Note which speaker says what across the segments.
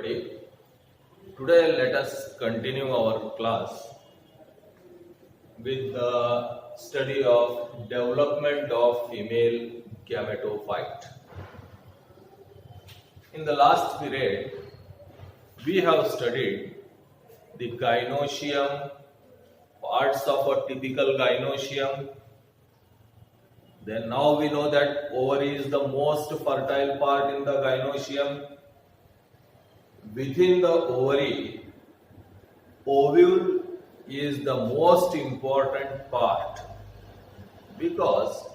Speaker 1: everybody. Today let us continue our class with the study of development of female gametophyte. In the last period, we have studied the gynoecium, parts of a typical gynoecium. Then now we know that ovary is the most fertile part in the gynoecium. Within the ovary, ovule is the most important part because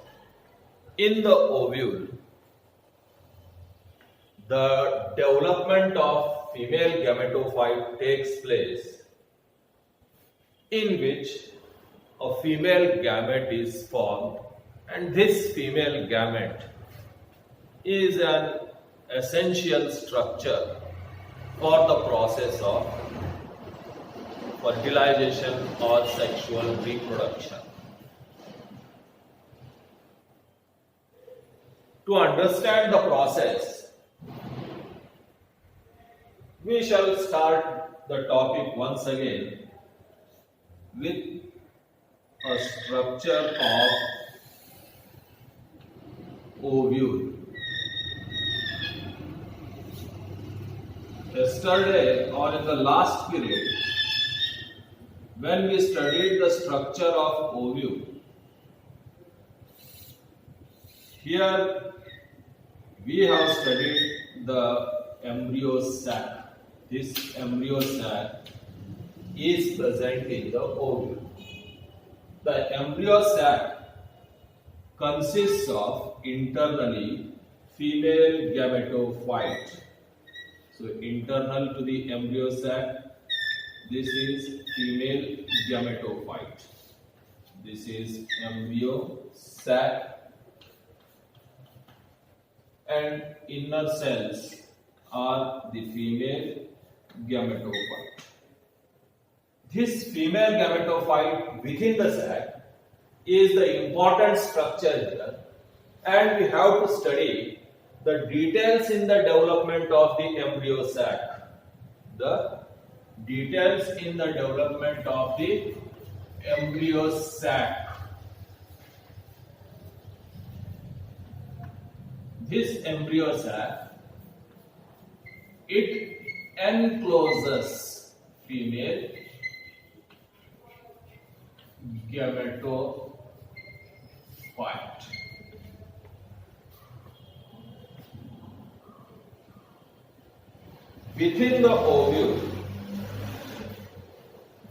Speaker 1: in the ovule, the development of female gametophyte takes place, in which a female gamete is formed, and this female gamete is an essential structure for the process of fertilization or sexual reproduction. To understand the process, we shall start the topic once again with a structure of ovule. Yesterday or in the last period, when we studied the structure of ovule, here we have studied the embryo sac. This embryo sac is present in the ovule. The embryo sac consists of internally female gametophyte. So internal to the embryo sac, this is female gametophyte. This is embryo sac, and inner cells are the female gametophyte. This female gametophyte within the sac is the important structure here, and we have to study the details in the development of the embryo sac. The details in the development of the embryo sac. This embryo sac, it encloses female gametophyte. Within the ovule,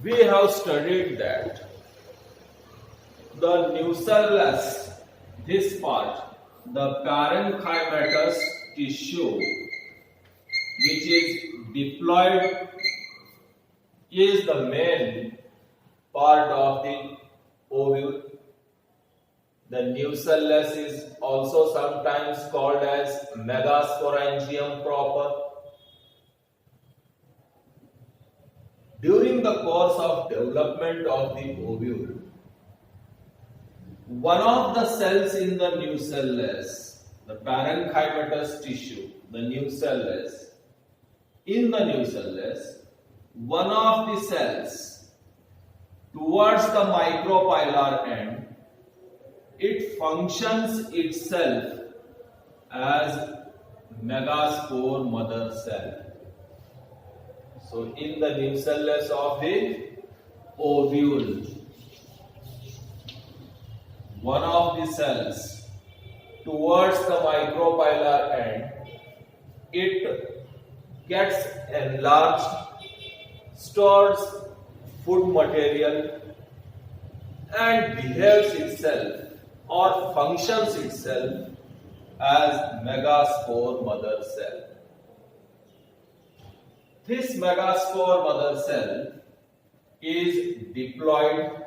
Speaker 1: we have studied that the nucellus, this part, the parenchymatous tissue, which is diploid, is the main part of the ovule. The nucellus is also sometimes called as megasporangium proper. During the course of development of the ovule, one of the cells in the nucellus, the parenchymatous tissue, the nucellus, in the nucellus, one of the cells towards the micropylar end, it functions itself as megaspore mother cell. So in the nucellus of the ovule, one of the cells towards the micropylar end, it gets enlarged, stores food material, and behaves itself or functions itself as megaspore mother cell. This megaspore mother cell is diploid,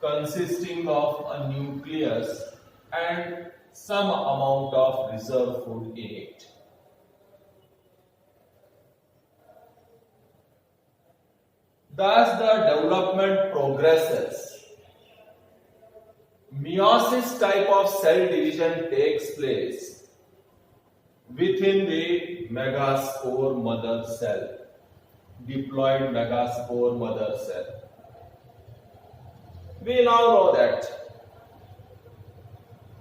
Speaker 1: consisting of a nucleus and some amount of reserve food in it. Thus the development progresses. Meiosis type of cell division takes place within the megaspore mother cell, diploid megaspore mother cell. We now know that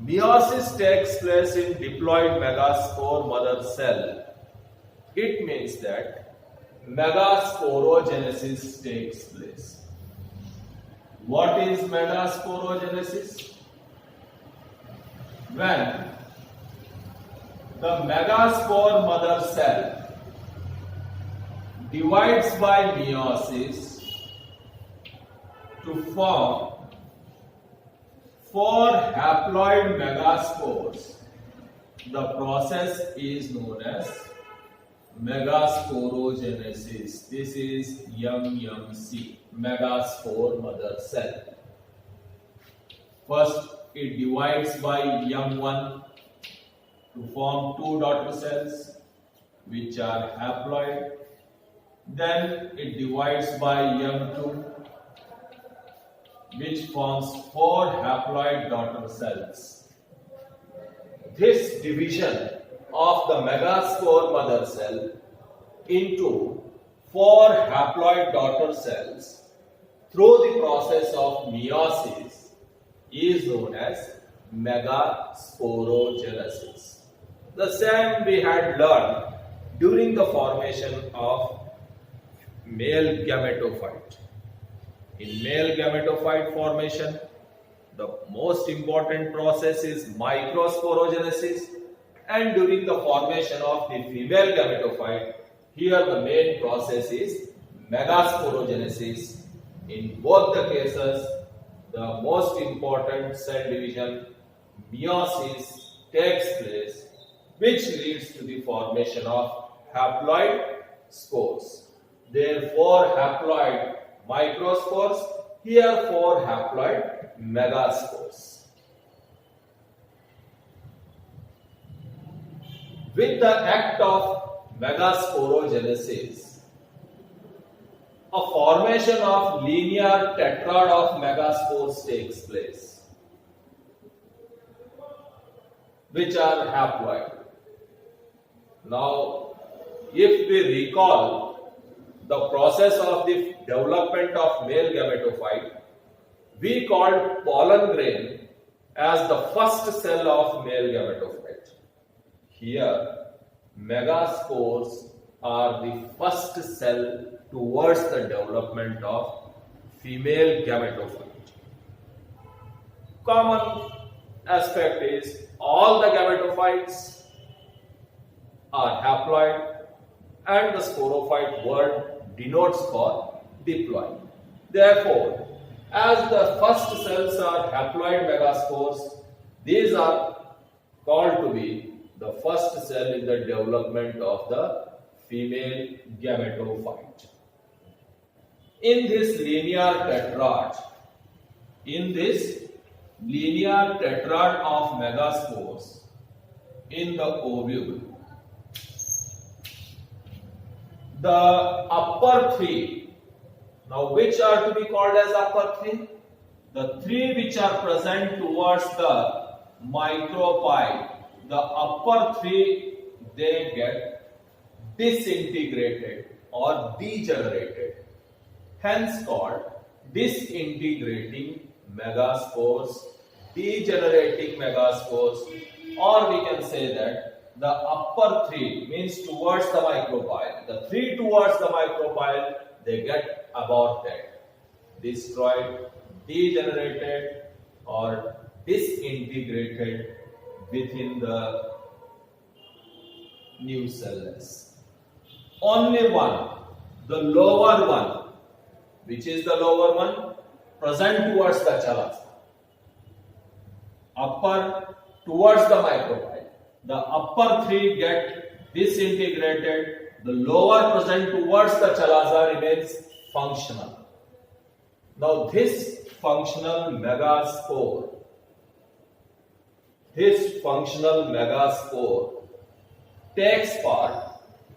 Speaker 1: meiosis takes place in diploid megaspore mother cell. It means that megasporogenesis takes place. What is megasporogenesis? When the megaspore mother cell divides by meiosis to form 4 haploid megaspores, the process is known as megasporogenesis. This is MMC, megaspore mother cell. First, it divides by M1 to form 2 daughter cells, which are haploid. Then it divides by M2, which forms 4 haploid daughter cells. This division of the megaspore mother cell into 4 haploid daughter cells through the process of meiosis is known as megasporogenesis. The same we had learned during the formation of male gametophyte. In male gametophyte formation, the most important process is microsporogenesis, and during the formation of the female gametophyte, here the main process is megasporogenesis. In both the cases, the most important cell division, meiosis, takes place, which leads to the formation of haploid spores. Therefore, haploid microspores, here 4 haploid megaspores. With the act of megasporogenesis, a formation of linear tetrad of megaspores takes place, which are haploid. Now, if we recall the process of the development of male gametophyte, we called pollen grain as the first cell of male gametophyte. Here, megaspores are the first cell towards the development of female gametophyte. Common aspect is all the gametophytes are haploid, and the sporophyte word denotes for diploid. Therefore, as the first cells are haploid megaspores, these are called to be the first cell in the development of the female gametophyte. In this linear tetrad of megaspores in the ovule, the upper 3, now which are to be called as upper 3? The 3 which are present towards the micropyle, the upper 3, they get disintegrated or degenerated, hence called disintegrating megaspores, degenerating megaspores, or we can say that the upper 3 means towards the micropyle. The 3 towards the micropyle, they get aborted, destroyed, degenerated, or disintegrated within the new cells. Only one, the lower one, which is the lower one, present towards the chalasa. Upper towards the micropyle. The upper 3 get disintegrated, the lower present towards the chalaza remains functional. Now this functional megaspore takes part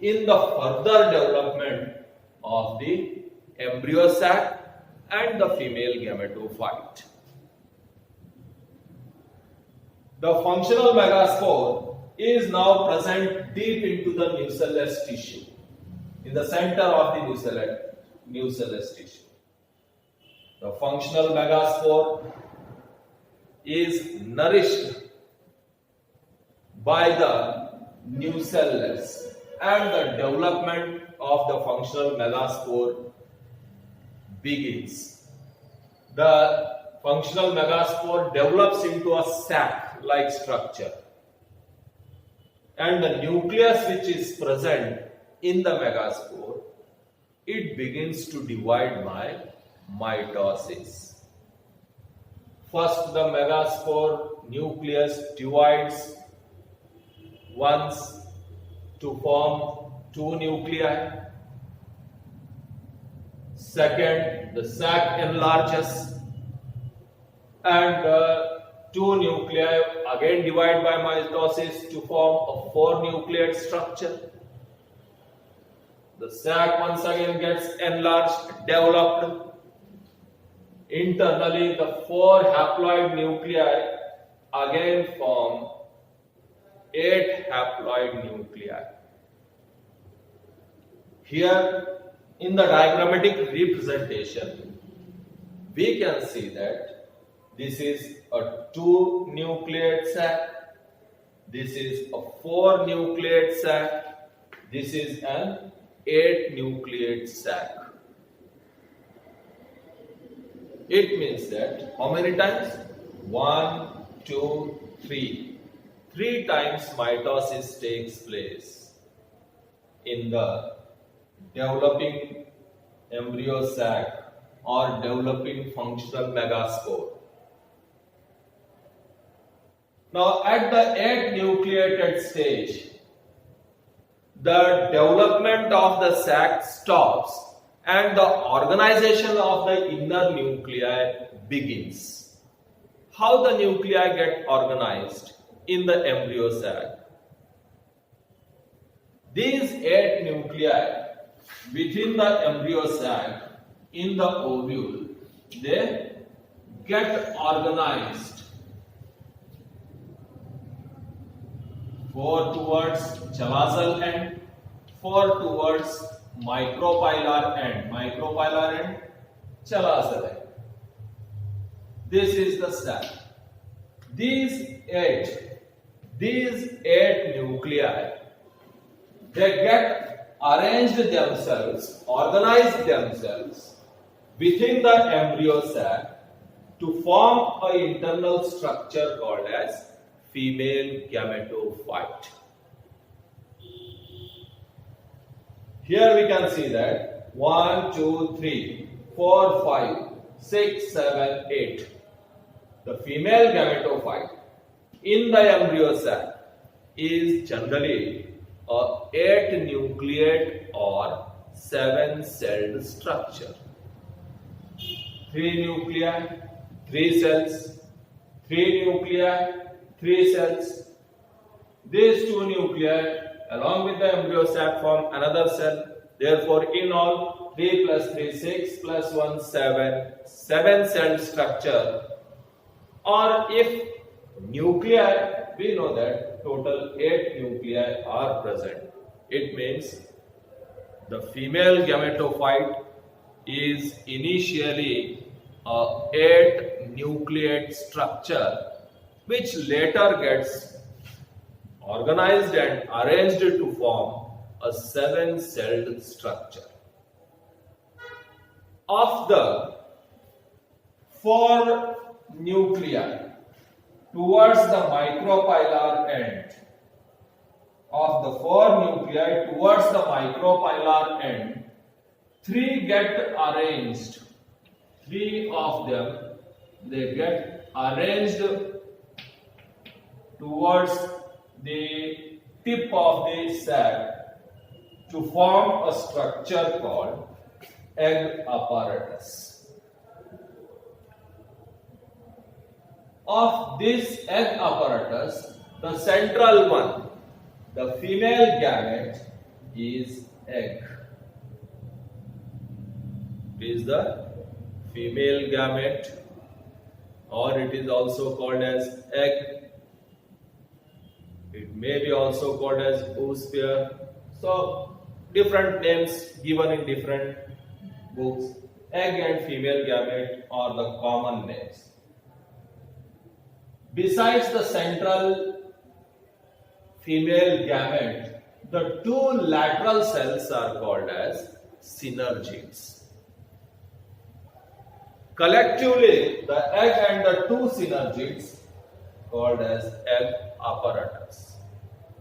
Speaker 1: in the further development of the embryo sac and the female gametophyte. The functional megaspore is now present deep into the nucellus tissue, in the center of the nucellus tissue. The functional megaspore is nourished by the nucellus, and the development of the functional megaspore begins. The functional megaspore develops into a sac-like structure, and the nucleus which is present in the megaspore, it begins to divide by mitosis. First, the megaspore nucleus divides once to form two nuclei. Second, the sac enlarges and the two nuclei again divide by mitosis to form a four-nucleate structure. The sac once again gets enlarged, developed. Internally, the four haploid nuclei again form 8 haploid nuclei. Here, in the diagrammatic representation, we can see that this is a 2-nucleate sac, this is a 4-nucleate sac, this is an 8-nucleate sac. It means that how many times? 1, 2, 3. 3 times mitosis takes place in the developing embryo sac or developing functional megaspore. Now, at the 8-nucleated stage, the development of the sac stops and the organization of the inner nuclei begins. How the nuclei get organized in the embryo sac? These 8 nuclei within the embryo sac in the ovule, they get organized. 4 towards chalazal end, 4 towards micropylar end, chalazal end. This is the sac. These eight nuclei, they get arranged themselves, organized themselves within the embryo sac to form an internal structure called as female gametophyte. Here we can see that 1, 2, 3, 4, 5, 6, 7, 8. The female gametophyte in the embryo sac is generally a 8-nucleate or 7-celled structure. 3 nuclei, 3 cells, 3 nuclei, 3 cells. These 2 nuclei along with the embryo sac form another cell. Therefore, in all, 3 plus 3, 6 plus 1, 7, 7-celled structure. Or if nuclei, we know that total 8 nuclei are present. It means the female gametophyte is initially a 8-nucleate structure which later gets organized and arranged to form a 7-celled structure. Of the 4 nuclei towards the micropylar end, of the 4 nuclei towards the micropylar end, 3 get arranged. 3 of them, they get arranged towards the tip of the sac to form a structure called egg apparatus. Of this egg apparatus, the central one, the female gamete, is egg. It is the female gamete, or it is also called as egg. It may be also called as oosphere. So different names given in different books. Egg and female gamete are the common names. Besides the central female gamete, the two lateral cells are called as synergids. Collectively, the egg and the two synergids called as egg apparatus.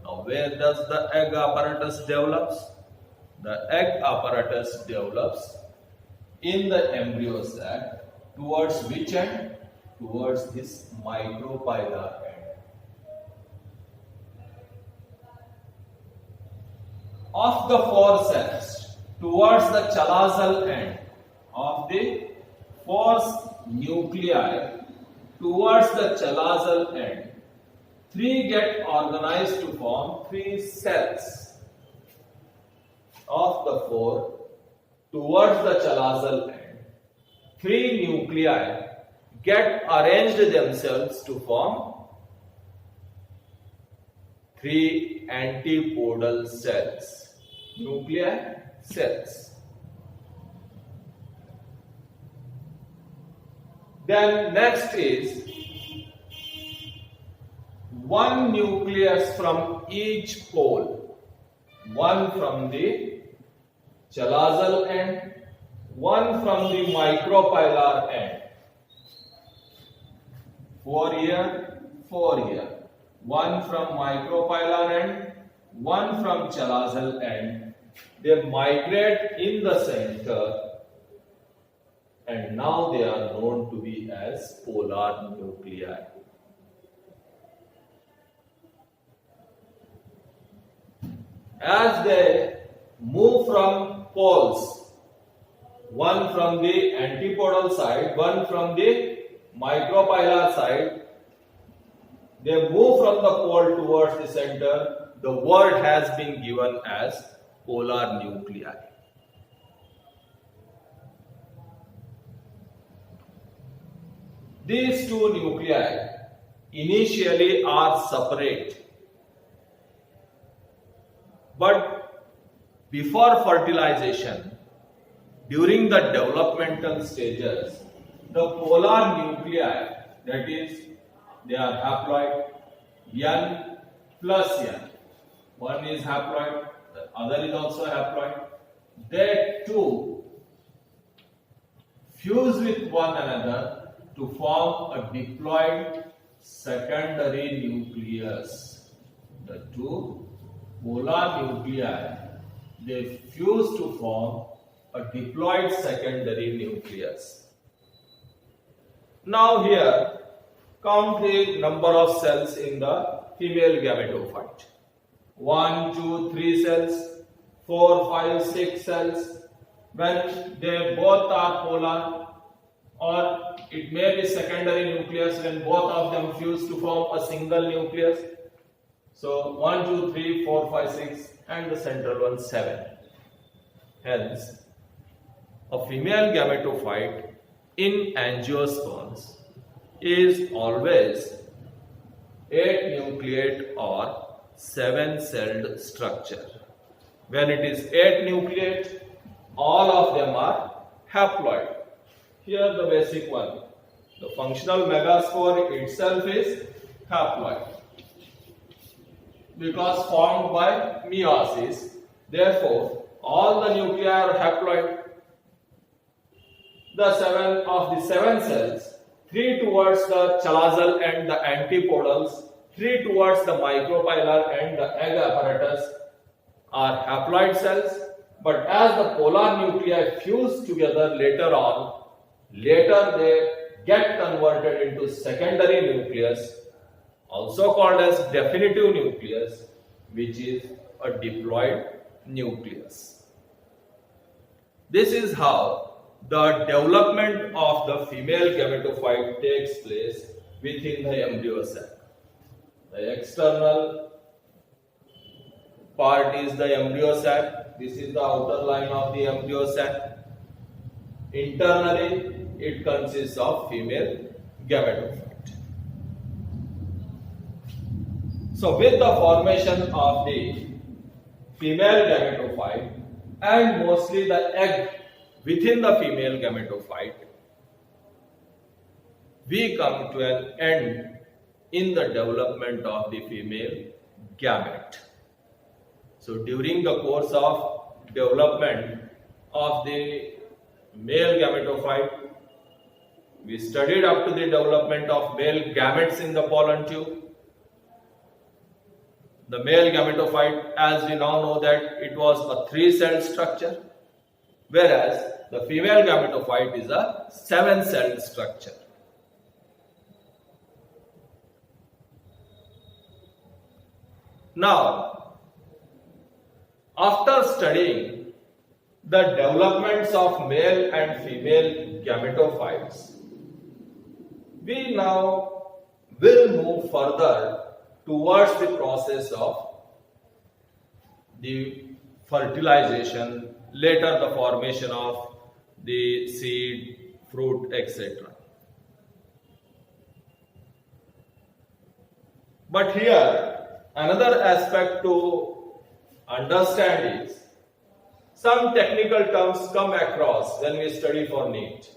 Speaker 1: Now, where does the egg apparatus develops? The egg apparatus develops in the embryo sac. Towards which end? Towards this micropylar end. Of the four cells, towards the chalazal end of the four nuclei, towards the chalazal end, three get organized to form three cells. Of the four, towards the chalazal end, three nuclei get arranged themselves to form three antipodal cells. Nuclei cells. Then next is one nucleus from each pole. One from the chalazal end, one from the micropylar end. 4 here, 4 here. One from micropylar end, one from chalazal end. They migrate in the center, and now they are known to be as polar nuclei. As they move from poles, one from the antipodal side, one from the micropylar side, they move from the pole towards the center. The word has been given as polar nuclei. These two nuclei initially are separate, but before fertilization, during the developmental stages, the polar nuclei, that is, they are haploid, N plus N. One is haploid, the other is also haploid. They two fuse with one another to form a diploid secondary nucleus. The two polar nuclei, they fuse to form a diploid secondary nucleus. Now count the number of cells in the female gametophyte. 1, 2, 3 cells, 4, 5, 6 cells. When they both are polar, or it may be secondary nucleus when both of them fuse to form a single nucleus. So 1, 2, 3, 4, 5, 6 and the central one 7. Hence, a female gametophyte in angiosperms is always 8 nucleate or 7-celled structure. When it is 8 nucleate, all of them are haploid. Here the basic one. The functional megaspore itself is haploid because formed by meiosis. Therefore, all the nuclei are haploid. The 7 cells, 3 towards the chalazal and the antipodals, 3 towards the micropylar and the egg apparatus are haploid cells. But as the polar nuclei fuse together later on, they get converted into secondary nucleus, also called as definitive nucleus, which is a diploid nucleus. This is how the development of the female gametophyte takes place within the embryo sac. The external part is the embryo sac. This is the outer line of the embryo sac. Internally, it consists of female gametophyte. So with the formation of the female gametophyte and mostly the egg within the female gametophyte, we come to an end in the development of the female gamete. So during the course of development of the male gametophyte, we studied up to the development of male gametes in the pollen tube. The male gametophyte, as we now know that it was a 3-celled structure, whereas the female gametophyte is a 7-celled structure. Now, after studying the developments of male and female gametophytes, we now will move further towards the process of the fertilization, later the formation of the seed, fruit, etc. But here, another aspect to understand is some technical terms come across when we study for NEET.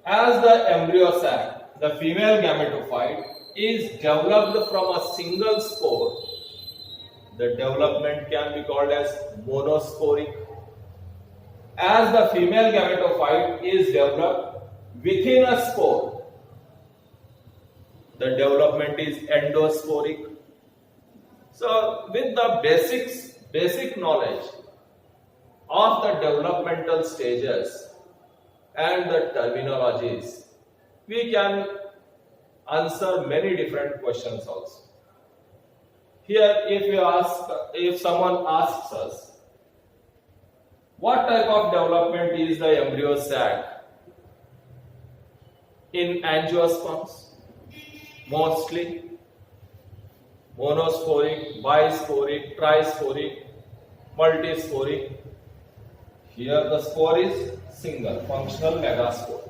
Speaker 1: As the embryo sac, the female gametophyte is developed from a single spore. The development can be called as monosporic. As the female gametophyte is developed within a spore, the development is endosporic. So, with the basic knowledge of the developmental stages and the terminologies, we can answer many different questions also. Here, if someone asks us, what type of development is the embryo sac in angiosperms? Mostly monosporic, bisporic, trisporic, multisporic. Here the spore is single, functional megaspore.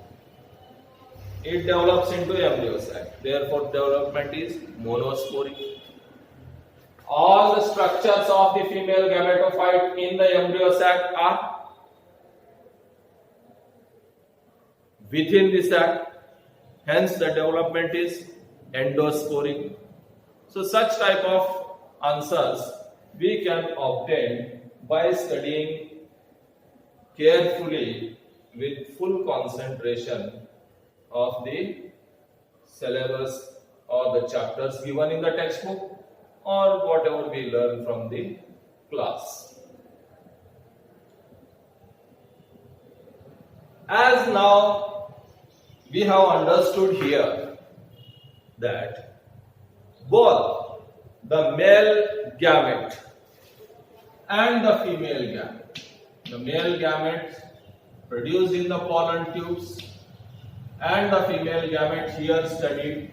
Speaker 1: It develops into embryo sac. Therefore, development is monosporic. All the structures of the female gametophyte in the embryo sac are within the sac. Hence, the development is endosporic. So, such type of answers we can obtain by studying carefully with full concentration of the syllabus or the chapters given in the textbook or whatever we learn from the class. As now we have understood here that both the male gamete and the female gamete, the male gamete produced in the pollen tubes and the female gamete here studied,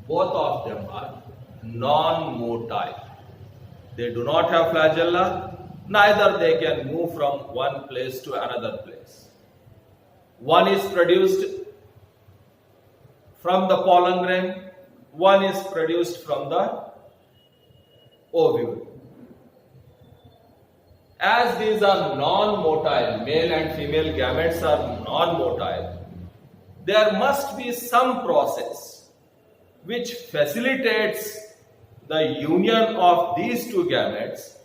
Speaker 1: both of them are non-motile. They do not have flagella, neither they can move from one place to another place. One is produced from the pollen grain, one is produced from the ovule. As these are non-motile, male and female gametes are non-motile, there must be some process which facilitates the union of these two gametes,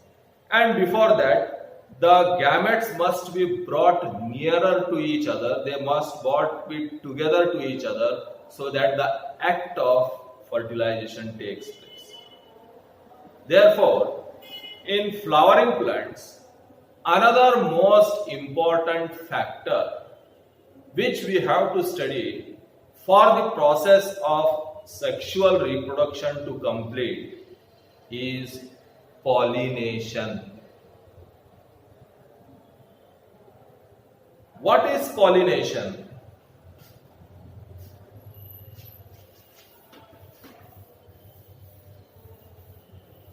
Speaker 1: and before that the gametes must be brought nearer to each other, they must be together to each other so that the act of fertilization takes place. Therefore, in flowering plants, another most important factor which we have to study for the process of sexual reproduction to complete is pollination. What is pollination?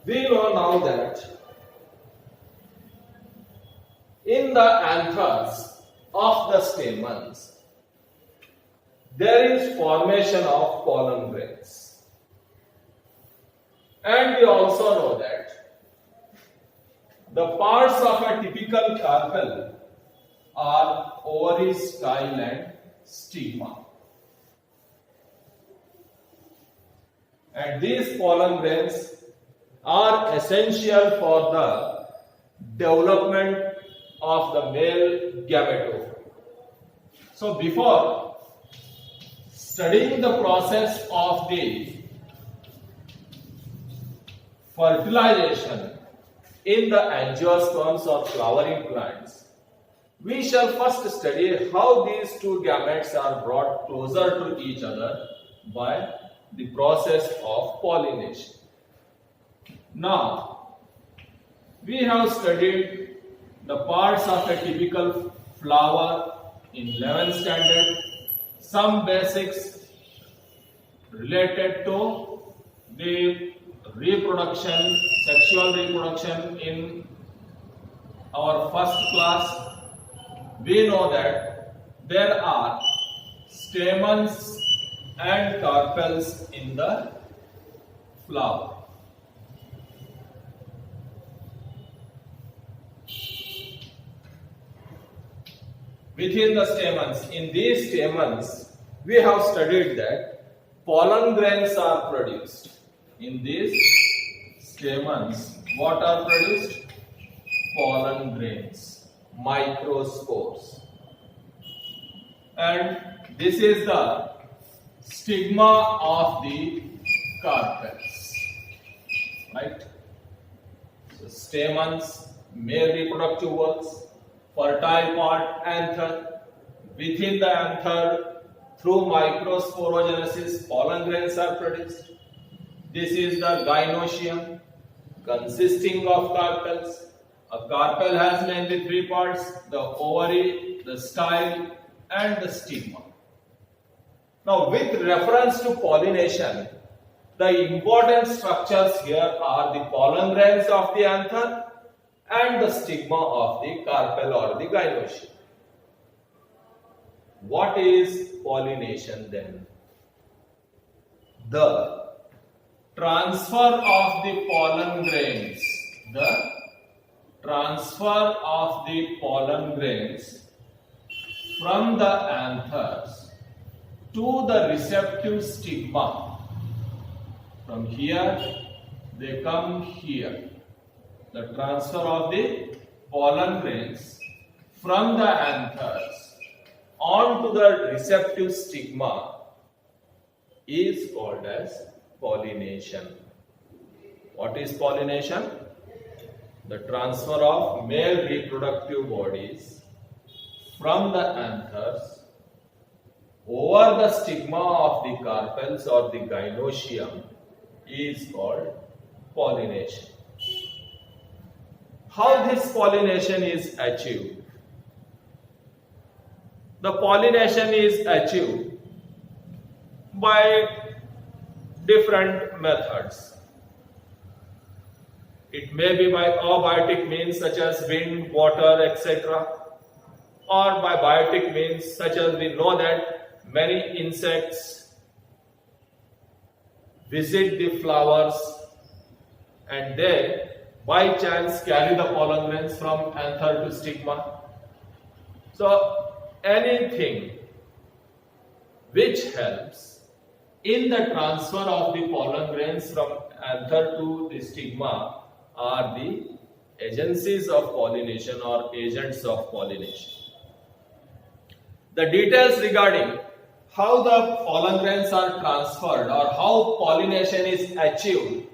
Speaker 1: We know now that in the anthers of the stamens, there is formation of pollen grains. And we also know that the parts of a typical carpel are ovary, style and stigma. And these pollen grains are essential for the development of the male gametophyte. So before studying the process of the fertilization in the angiosperms or flowering plants, we shall first study how these two gametes are brought closer to each other by the process of pollination. Now, we have studied the parts of a typical flower in 11th standard, some basics related to the reproduction, sexual reproduction in our first class. We know that there are stamens and carpels in the flower. Within the stamens, in these stamens, we have studied that pollen grains are produced. In these stamens, what are produced? Pollen grains, microspores. And this is the stigma of the carpels, right? So stamens, male reproductive organs, fertile part anther. Within the anther, through microsporogenesis, pollen grains are produced. This is the gynoecium, consisting of carpels. A carpel has mainly three parts: the ovary, the style, and the stigma. Now, with reference to pollination, the important structures here are the pollen grains of the anther and the stigma of the carpel or the gynoecium. What is pollination then? The transfer of the pollen grains, from the anthers to the receptive stigma. From here, they come here. The transfer of the pollen grains from the anthers onto the receptive stigma is called as pollination. What is pollination? The transfer of male reproductive bodies from the anthers over the stigma of the carpels or the gynoecium is called pollination. How this pollination is achieved? The pollination is achieved by different methods. It may be by abiotic means such as wind, water, etc. or by biotic means such as we know that many insects visit the flowers and they by chance carry the pollen grains from anther to stigma. So anything which helps in the transfer of the pollen grains from anther to the stigma are the agencies of pollination or agents of pollination. The details regarding how the pollen grains are transferred or how pollination is achieved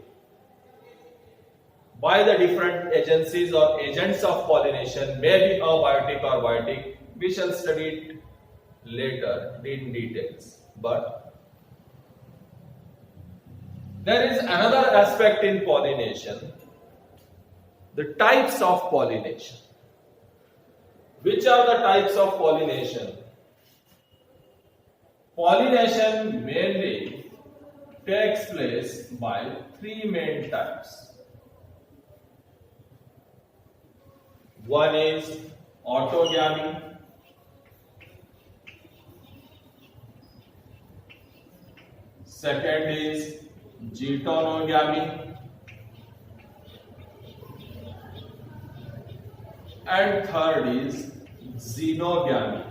Speaker 1: by the different agencies or agents of pollination may be abiotic or biotic. We shall study it later in details. But there is another aspect in pollination, the types of pollination. Which are the types of pollination? Pollination mainly takes place by three main types. One is autogamy, second is geitonogamy, and third is xenogamy.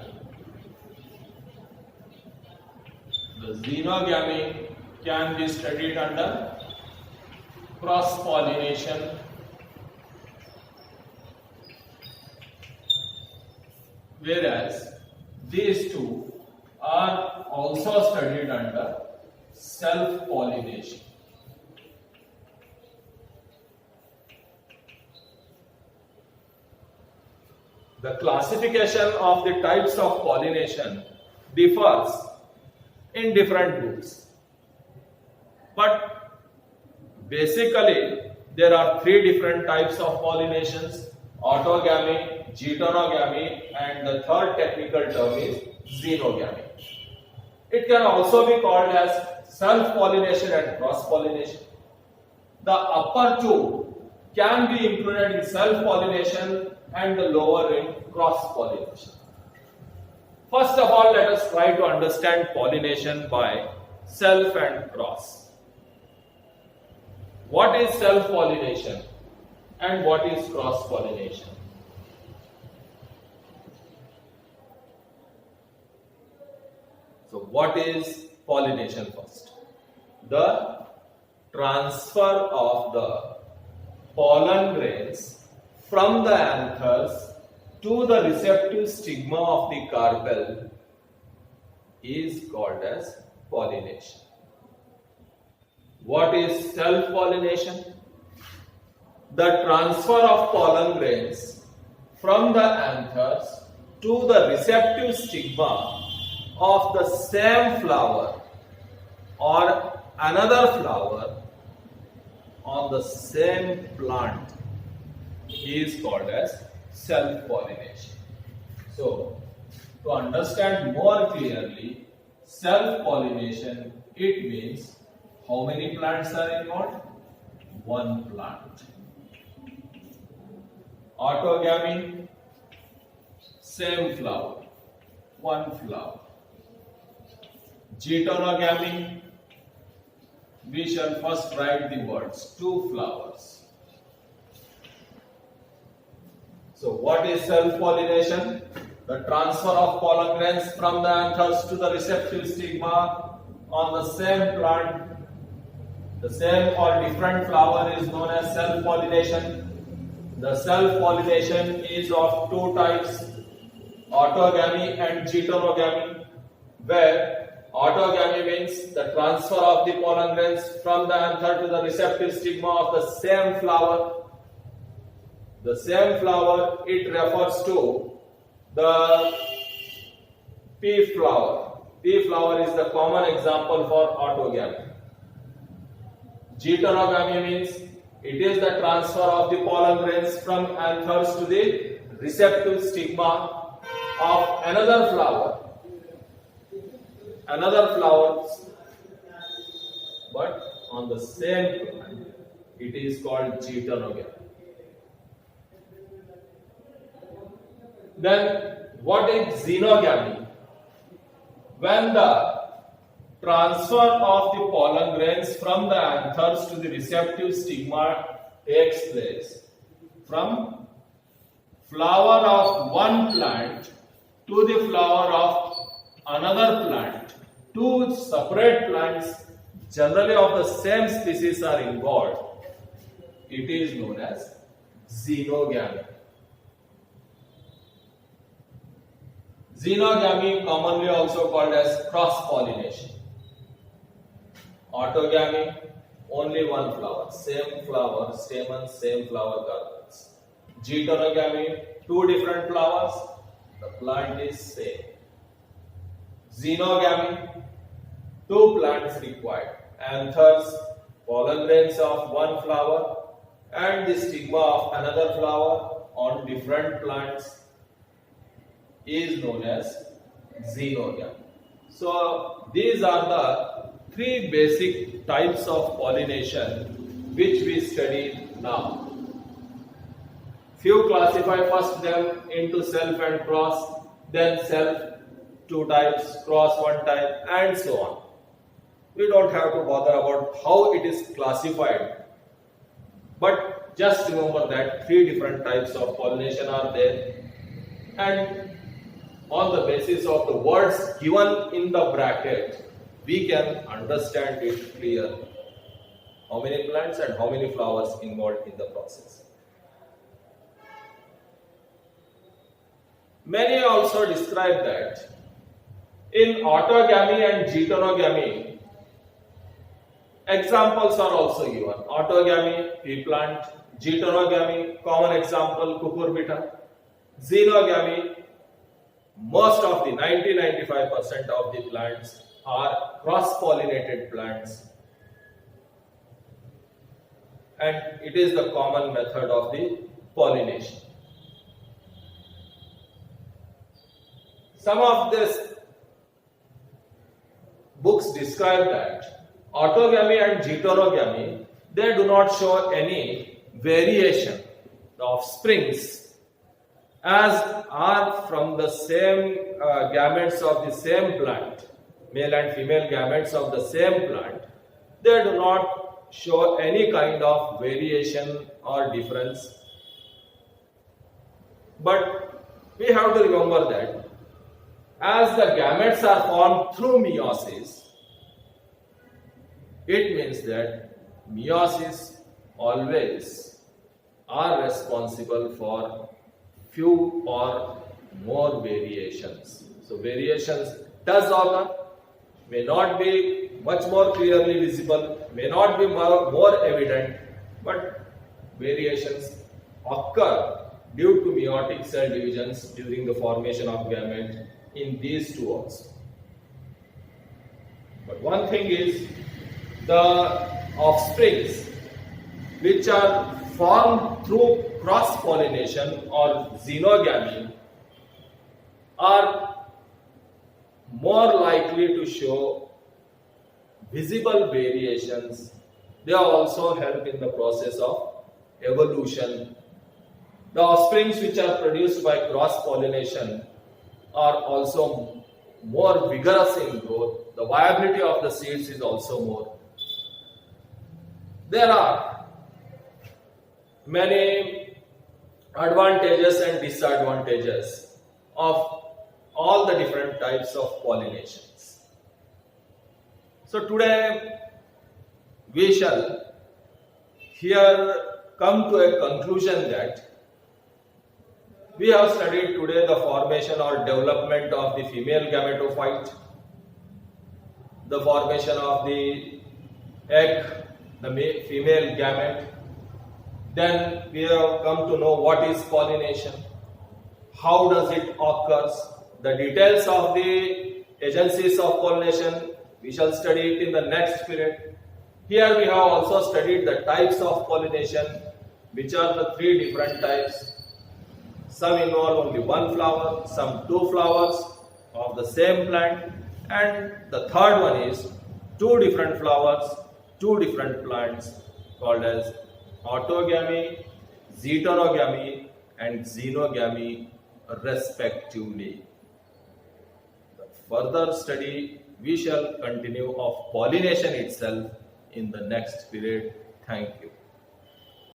Speaker 1: The xenogamy can be studied under cross-pollination, whereas these two are also studied under self-pollination. The classification of the types of pollination differs in different groups, but basically there are three different types of pollinations: autogamy, geitonogamy, and the third technical term is xenogamy. It can also be called as self-pollination and cross-pollination. The upper two can be included in self-pollination and the lower in cross-pollination. First of all, let us try to understand pollination by self and cross. What is self-pollination and what is cross-pollination? So, what is pollination first? The transfer of the pollen grains from the anthers to the receptive stigma of the carpel is called as pollination. What is self-pollination? The transfer of pollen grains from the anthers to the receptive stigma of the same flower or another flower on the same plant is called as self-pollination. So, to understand more clearly, self-pollination, it means how many plants are involved? One plant. Autogamy, same flower, one flower. Geitonogamy, we shall first write the words, two flowers. So, what is self-pollination? The transfer of pollen grains from the anthers to the receptive stigma on the same plant. The same or different flower is known as self-pollination. The self-pollination is of two types, autogamy and geitonogamy, where autogamy means the transfer of the pollen grains from the anther to the receptive stigma of the same flower. The same flower, it refers to the pea flower. Pea flower is the common example for autogamy. Geitonogamy means it is the transfer of the pollen grains from anthers to the receptive stigma of another flower. But on the same plant, it is called geitonogamy. Then, what is xenogamy? When the transfer of the pollen grains from the anthers to the receptive stigma takes place from flower of one plant to the flower of another plant. Two separate plants, generally of the same species, are involved. It is known as xenogamy. Xenogamy, commonly also called as cross-pollination. Autogamy, only one flower, same flower, stamens, same flower carpels. Geitonogamy, two different flowers, the plant is same. Xenogamy, two plants required, anthers, pollen grains of one flower and the stigma of another flower on different plants is known as xenogamy. So, these are the three basic types of pollination which we study now. Few classify first them into self and cross, then self two types, cross one type, and so on. We don't have to bother about how it is classified, but just remember that three different types of pollination are there, and on the basis of the words given in the bracket, we can understand it clearly. How many plants and how many flowers involved in the process. Many also describe that in autogamy and heterogamy, examples are also given. Autogamy, pea plant; heterogamy, common example, cucurbita; xenogamy, most of the 90-95% of the plants are cross-pollinated plants, and it is the common method of the pollination. Some of these books describe that autogamy and heterogamy, they do not show any variation. The offsprings, as are from the same gametes of the same plant, male and female gametes of the same plant, they do not show any kind of variation or difference. But we have to remember that as the gametes are formed through meiosis, it means that meiosis always are responsible for few or more variations. So variations does occur, may not be much more clearly visible, may not be more evident, but variations occur due to meiotic cell divisions during the formation of gamete in these two also. But one thing is, the offsprings which are formed through cross-pollination or xenogamy are more likely to show visible variations. They also help in the process of evolution. The offsprings which are produced by cross-pollination are also more vigorous in growth. The viability of the seeds is also more. There are many advantages and disadvantages of all the different types of pollinations. So today we shall here come to a conclusion that we have studied today the formation or development of the female gametophyte, the formation of the egg, the female gamete. Then we have come to know what is pollination, how does it occur, the details of the agencies of pollination. We shall study it in the next period. Here we have also studied the types of pollination, which are the three different types. Some involve only one flower, some two flowers of the same plant, and the third one is two different flowers, two different plants, called as autogamy, heterogamy, and xenogamy respectively. The further study we shall continue of pollination itself in the next period. Thank you.